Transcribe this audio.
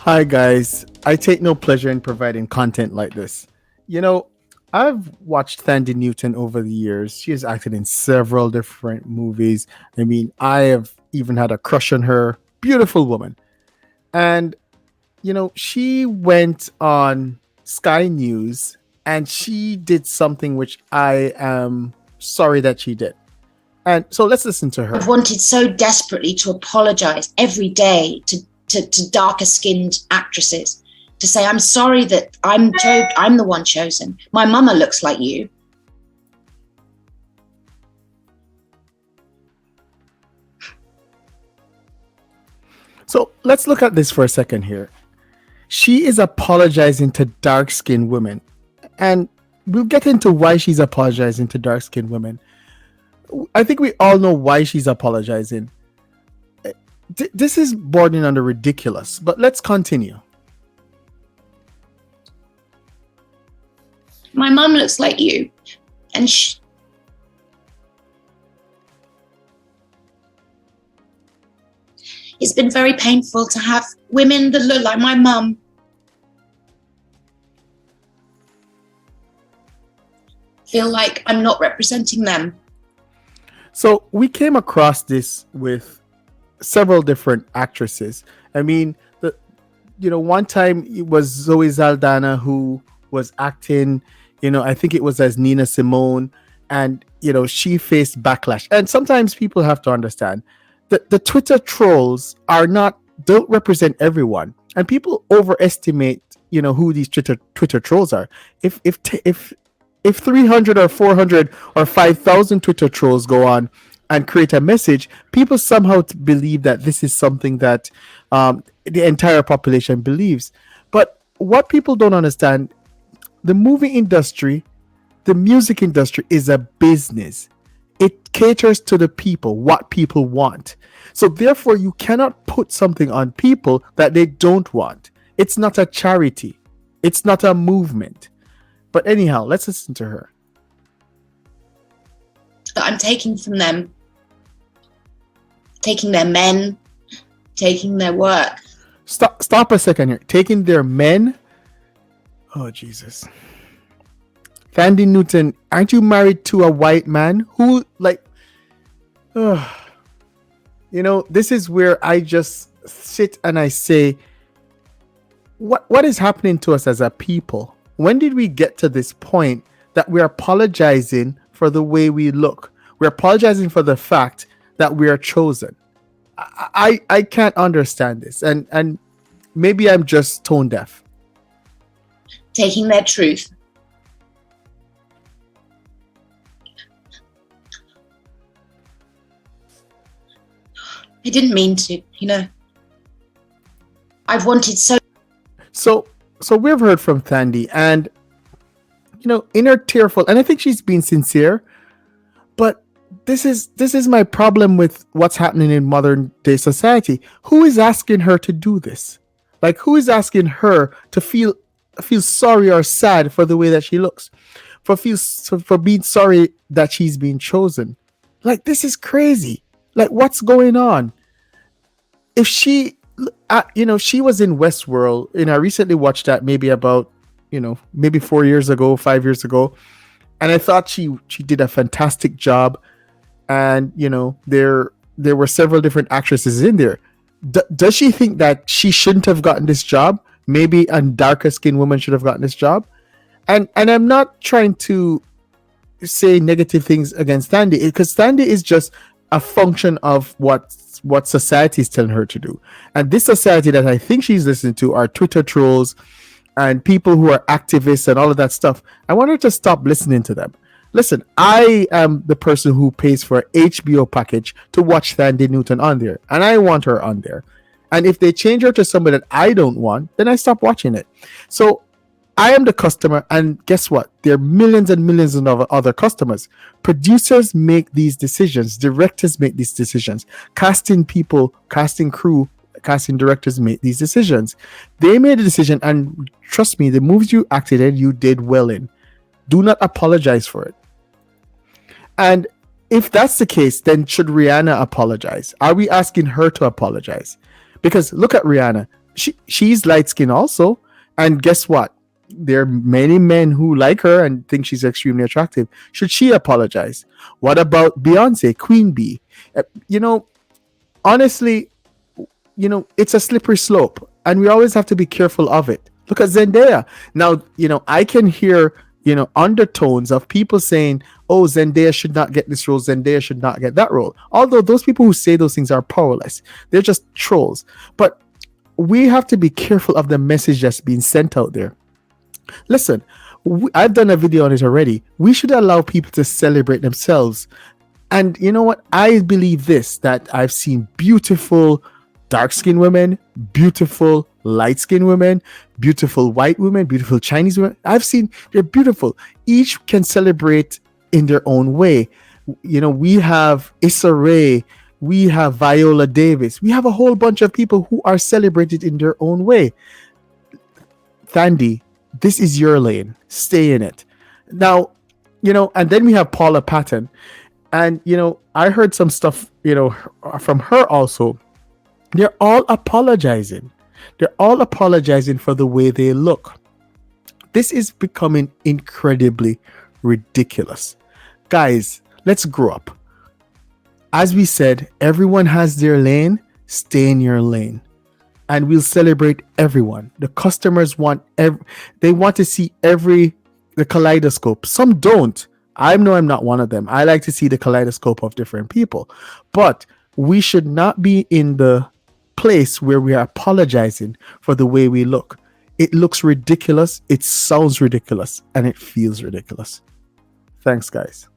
Hi, guys. I take no pleasure in providing content like this. You know, I've watched Thandiwe Newton over the years. She has acted in several different movies. I mean, I have even had a crush on her. Beautiful woman. And, she went on Sky News and she did something which I am sorry that she did. And so let's listen to her. I've wanted so desperately to apologize every day to darker skinned actresses, to say, I'm sorry that I'm the one chosen. My mama looks like you. So let's look at this for a second here. She is apologizing to dark skinned women. And we'll get into why she's apologizing to dark skinned women. I think we all know why she's apologizing. This is bordering on the ridiculous, but let's continue. My mum looks like you. And it's been very painful to have women that look like my mum feel like I'm not representing them. So we came across this with several different actresses. I mean, one time it was Zoe Saldana who was acting, I think it was as Nina Simone, and she faced backlash. And sometimes people have to understand that the Twitter trolls don't represent everyone, and people overestimate who these Twitter trolls are. If 300 or 400 or 5,000 Twitter trolls go on and create a message, people somehow believe that this is something that the entire population believes. But what people don't understand, the movie industry, the music industry is a business. It caters to the people, what people want. So therefore, you cannot put something on people that they don't want. It's not a charity. It's not a movement. But anyhow, let's listen to her. That I'm taking from them, taking their men, taking their work. Stop a second here. Taking their men? Oh, Jesus. Thandiwe Newton, aren't you married to a white man who, this is where I just sit and I say, what is happening to us as a people? When did we get to this point that we're apologizing for the way we look? We're apologizing for the fact that we are chosen. I can't understand this. And maybe I'm just tone deaf. Taking their truth. I didn't mean to, I've wanted So we've heard from Thandi, and in her tearful, and I think she's being sincere, but this is my problem with what's happening in modern day society. Who is asking her to do this? Like, who is asking her to feel sorry or sad for the way that she looks, for being sorry that she's been chosen? Like, this is crazy. Like, what's going on? If she she was in Westworld, and I recently watched that maybe about, maybe 4 years ago, 5 years ago. And I thought she did a fantastic job. And, there were several different actresses in there. Does she think that she shouldn't have gotten this job? Maybe a darker skinned woman should have gotten this job. And I'm not trying to say negative things against Thandi, because Thandi is just a function of what society is telling her to do. And this society that I think she's listening to are Twitter trolls and people who are activists and all of that stuff. I want her to stop listening to them. Listen, I am the person who pays for an HBO package to watch Thandiwe Newton on there, and I want her on there. And if they change her to somebody that I don't want, then I stop watching it. So I am the customer, and guess what? There are millions and millions of other customers. Producers make these decisions. Directors make these decisions. Casting people, casting crew, casting directors make these decisions. They made a decision, and trust me, the movies you acted in, you did well in. Do not apologize for it. And if that's the case, then should Rihanna apologize? Are we asking her to apologize? Because look at Rihanna. she's light skinned also, and guess what? There are many men who like her and think she's extremely attractive. Should she apologize? What about Beyonce, Queen Bee? You know, honestly, it's a slippery slope, and we always have to be careful of it. Look at Zendaya. Now, I can hear, undertones of people saying, oh, Zendaya should not get this role, Zendaya should not get that role. Although those people who say those things are powerless. They're just trolls. But we have to be careful of the message that's being sent out there. Listen, I've done a video on it already. We should allow people to celebrate themselves. And you know what? I believe this, that I've seen beautiful dark-skinned women, beautiful light-skinned women, beautiful white women, beautiful Chinese women. I've seen they're beautiful. Each can celebrate in their own way. We have Issa Rae, we have Viola Davis, we have a whole bunch of people who are celebrated in their own way. Thandi, this is your lane. Stay in it. Now, and then we have Paula Patton. And, I heard some stuff, from her also. They're all apologizing. They're all apologizing for the way they look. This is becoming incredibly ridiculous. Guys, let's grow up. As we said, everyone has their lane. Stay in your lane. And we'll celebrate everyone. The customers want they want to see the kaleidoscope. Some don't. I know I'm not one of them. I like to see the kaleidoscope of different people. But we should not be in the place where we are apologizing for the way we look. It looks ridiculous, it sounds ridiculous, and it feels ridiculous. Thanks, guys.